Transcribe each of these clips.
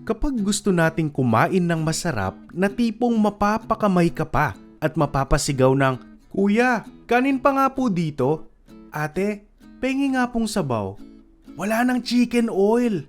Kapag gusto nating kumain ng masarap na tipong mapapakamay ka pa at mapapasigaw ng, "Kuya, kanin pa nga po dito. Ate, pengi nga pong sabaw. Wala nang chicken oil."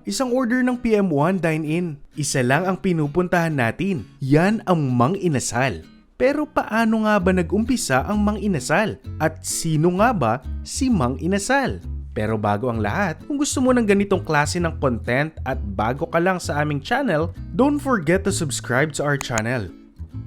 Isang order ng PM1 dine-in. Isa lang ang pinupuntahan natin. Yan ang Mang Inasal. Pero paano nga ba nag-umpisa ang Mang Inasal? At sino nga ba si Mang Inasal? Pero bago ang lahat, kung gusto mo ng ganitong klase ng content at bago ka lang sa aming channel, don't forget to subscribe to our channel.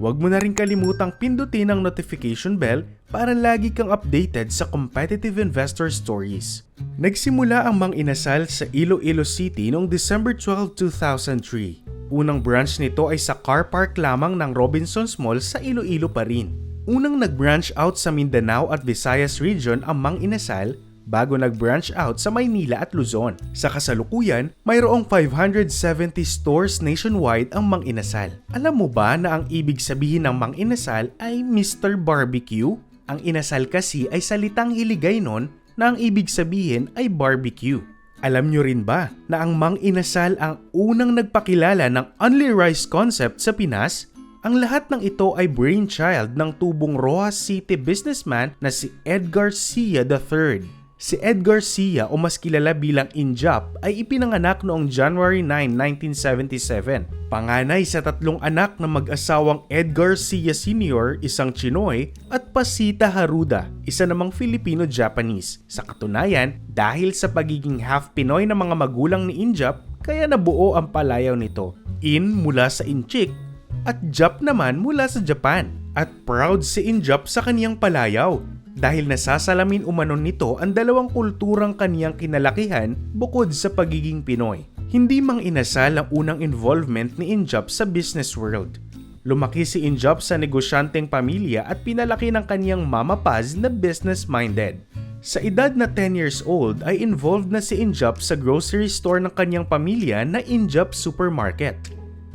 Huwag mo na rin kalimutang pindutin ang notification bell para lagi kang updated sa competitive investor stories. Nagsimula ang Mang Inasal sa Iloilo City noong December 12, 2003. Unang branch nito ay sa car park lamang ng Robinsons Mall sa Iloilo pa rin. Unang nag-branch out sa Mindanao at Visayas region ang Mang Inasal bago nag-branch out sa Maynila at Luzon. Sa kasalukuyan, mayroong 570 stores nationwide ang Mang Inasal. Alam mo ba na ang ibig sabihin ng Mang Inasal ay Mr. Barbecue? Ang inasal kasi ay salitang Hiligaynon na ang ibig sabihin ay barbecue. Alam nyo rin ba na ang Mang Inasal ang unang nagpakilala ng Only Rice concept sa Pinas? Ang lahat ng ito ay brainchild ng tubong Rojas City businessman na si Edgar Sia III. Si Edgar Sia o mas kilala bilang Injap ay ipinanganak noong January 9, 1977. Panganay sa tatlong anak ng mag-asawang Edgar Sia Sr., isang Chinoy, at Pasita Haruda, isa namang Filipino-Japanese. Sa katunayan, dahil sa pagiging half Pinoy ng mga magulang ni Injap, kaya nabuo ang palayaw nito. In mula sa Inchik at Jap naman mula sa Japan. At proud si Injap sa kaniyang palayaw dahil nasasalamin umanon nito ang dalawang kulturang kaniyang kinalakihan bukod sa pagiging Pinoy. Hindi Mang Inasal ang unang involvement ni Injap sa business world. Lumaki si Injap sa negosyanteng pamilya at pinalaki ng kaniyang mama Paz na business-minded. Sa edad na 10 years old ay involved na si Injap sa grocery store ng kaniyang pamilya na Injap Supermarket.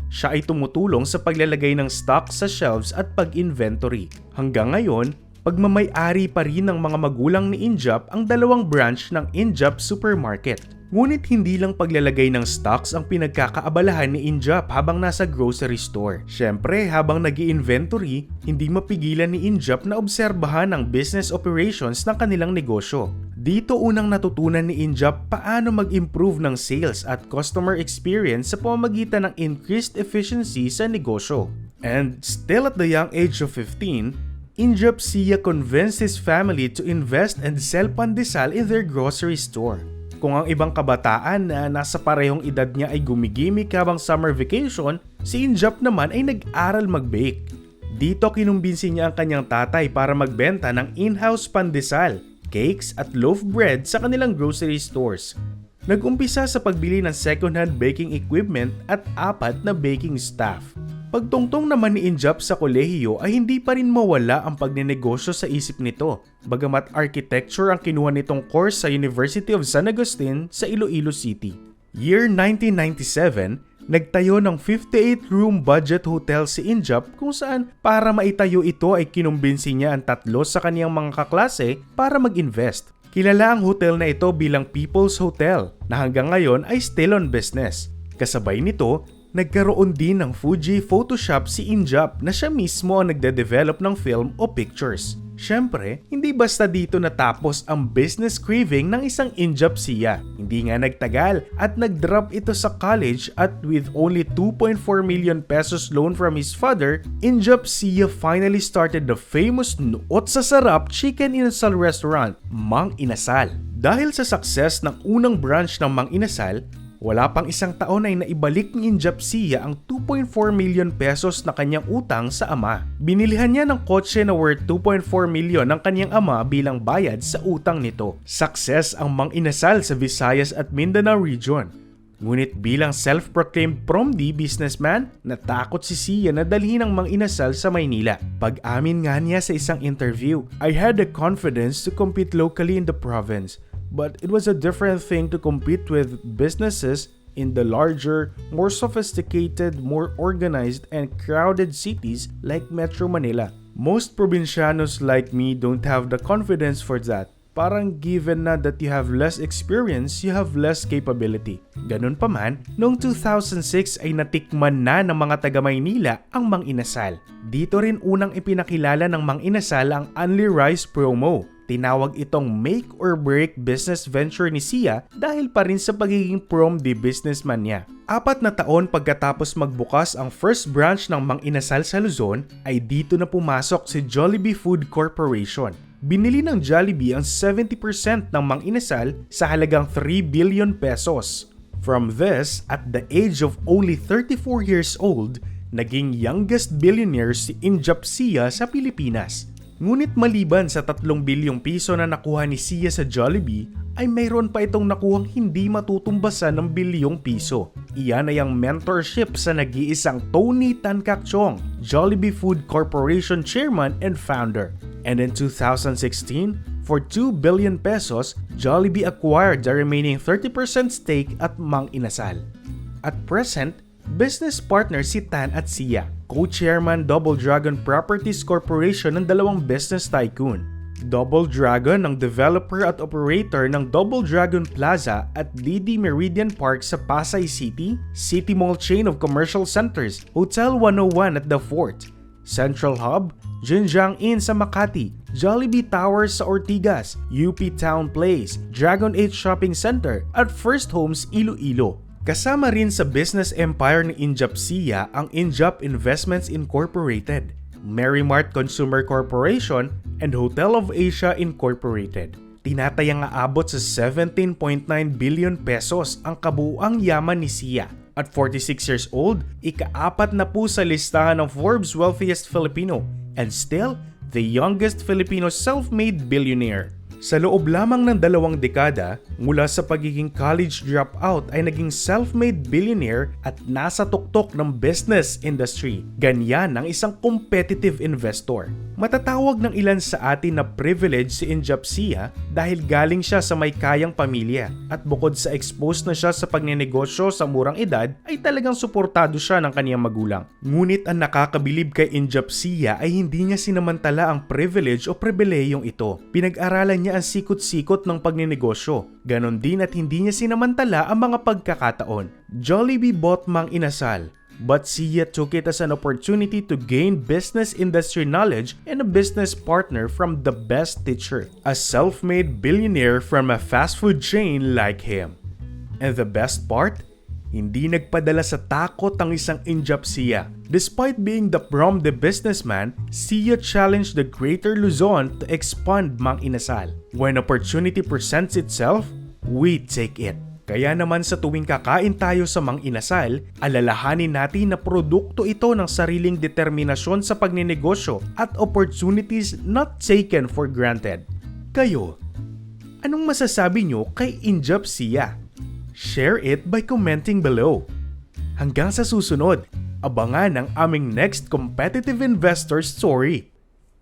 Siya ay tumutulong sa paglalagay ng stock sa shelves at pag-inventory. Hanggang ngayon, pagmamay-ari pa rin ng mga magulang ni Injap ang dalawang branch ng Injap Supermarket. Ngunit hindi lang paglalagay ng stocks ang pinagkakaabalahan ni Injap habang nasa grocery store. Siyempre, habang nag-i-inventory, hindi mapigilan ni Injap na obserbahan ang business operations ng kanilang negosyo. Dito unang natutunan ni Injap paano mag-improve ng sales at customer experience sa pamamagitan ng increased efficiency sa negosyo. And still at the young age of 15, Injap Sia convinced his family to invest and sell pandesal in their grocery store. Kung ang ibang kabataan na nasa parehong edad niya ay gumigimik habang summer vacation, si Injap naman ay nag-aral mag-bake. Dito kinumbinsi niya ang kanyang tatay para magbenta ng in-house pandesal, cakes at loaf bread sa kanilang grocery stores. Nag-umpisa sa pagbili ng second-hand baking equipment at 4 na baking staff. Pagtungtong naman ni Injap sa kolehiyo ay hindi pa rin mawala ang pagnenegosyo sa isip nito, bagamat architecture ang kinuha nitong course sa University of San Agustin sa Iloilo City. Year 1997, nagtayo ng 58-room budget hotel si Injap kung saan para maitayo ito ay kinumbinsi niya ang 3 sa kaniyang mga kaklase para mag-invest. Kilala ang hotel na ito bilang People's Hotel na hanggang ngayon ay still on business. Kasabay nito, nagkaroon din ng Fuji Photoshop si Injap na siya mismo ang nagde-develop ng film o pictures. Siyempre, hindi basta dito natapos ang business craving ng isang Injap Sia. Hindi nga nagtagal at nag-drop ito sa college at with only 2.4 million pesos loan from his father, Injap Sia finally started the famous Nuot sa Sarap Chicken Inasal restaurant, Mang Inasal. Dahil sa success ng unang branch ng Mang Inasal, wala pang isang taon ay naibalik ni Injap Sia ang 2.4 million pesos na kanyang utang sa ama. Binilihan niya ng kotse na worth 2.4 million ng kanyang ama bilang bayad sa utang nito. Success ang Mang Inasal sa Visayas at Mindanao region. Ngunit bilang self-proclaimed PROMD businessman, natakot si Sia na dalhin ang Mang Inasal sa Maynila. Pag-amin nga niya sa isang interview, "I had the confidence to compete locally in the province. But it was a different thing to compete with businesses in the larger, more sophisticated, more organized, and crowded cities like Metro Manila. Most provincianos like me don't have the confidence for that. Parang given na that you have less experience, you have less capability. Ganun pa man, noong 2006 ay natikman na ng mga taga Maynila ang Mang Inasal. Dito rin unang ipinakilala ng Mang Inasal ang Only Rice Promo. Tinawag itong make or break business venture ni Sia dahil pa rin sa pagiging prom de businessman niya. 4 na taon pagkatapos magbukas ang first branch ng Mang Inasal sa Luzon ay dito na pumasok si Jollibee Food Corporation. Binili ng Jollibee ang 70% ng Mang Inasal sa halagang 3 billion pesos. From this, at the age of only 34 years old, naging youngest billionaire si Injap Sia sa Pilipinas. Ngunit maliban sa 3 bilyong piso na nakuha ni Sia sa Jollibee, ay mayroon pa itong nakuhang hindi matutumbasan ng bilyong piso. Iyan ay ang mentorship sa nag-iisang Tony Tan Kak Chong, Jollibee Food Corporation Chairman and Founder. And in 2016, for 2 billion pesos, Jollibee acquired the remaining 30% stake at Mang Inasal. At present, business partner si Tan at Sia, co-chairman Double Dragon Properties Corporation ng dalawang business tycoon. Double Dragon ang developer at operator ng Double Dragon Plaza at DD Meridian Park sa Pasay City, City Mall chain of commercial centers, Hotel 101 at The Fort, Central Hub, Jinjiang Inn sa Makati, Jollibee Towers sa Ortigas, UP Town Place, Dragon 8 Shopping Center at First Homes Iloilo. Kasama rin sa business empire ni Injap Sia ang Injap Investments Incorporated, Merrimart Consumer Corporation, and Hotel of Asia Incorporated. Tinatayang aabot sa 17.9 billion pesos ang kabuuang yaman ni Sia. At 46 years old, ika-4 na po sa listahan ng Forbes Wealthiest Filipino and still the youngest Filipino self-made billionaire. Sa loob lamang ng 2 dekada, mula sa pagiging college dropout ay naging self-made billionaire at nasa tuktok ng business industry. Ganyan ang isang competitive investor. Matatawag ng ilan sa atin na privilege si Injap Sia dahil galing siya sa may kayang pamilya at bukod sa exposed na siya sa pagnenegosyo sa murang edad ay talagang suportado siya ng kaniyang magulang. Ngunit ang nakakabilib kay Injap Sia ay hindi niya sinamantala ang privilege o pribilehiyong ito. Pinag-aralan niya ang sikot-sikot ng pagnenegosyo. Ganon din at hindi niya sinamantala ang mga pagkakataon. Jollibee bought Mang Inasal, but Sia took it as an opportunity to gain business industry knowledge and a business partner from the best teacher, a self-made billionaire from a fast food chain like him. And the best part? Hindi nagpadala sa takot ang isang Injap Sia. Despite being the prom de businessman, Sia challenged the Greater Luzon to expand Mang Inasal. When opportunity presents itself, we take it. Kaya naman sa tuwing kakain tayo sa Mang Inasal, alalahanin natin na produkto ito ng sariling determinasyon sa pagnenegosyo at opportunities not taken for granted. Kayo, anong masasabi nyo kay Injap Sia? Share it by commenting below. Hanggang sa susunod, abangan ang aming next competitive investor story.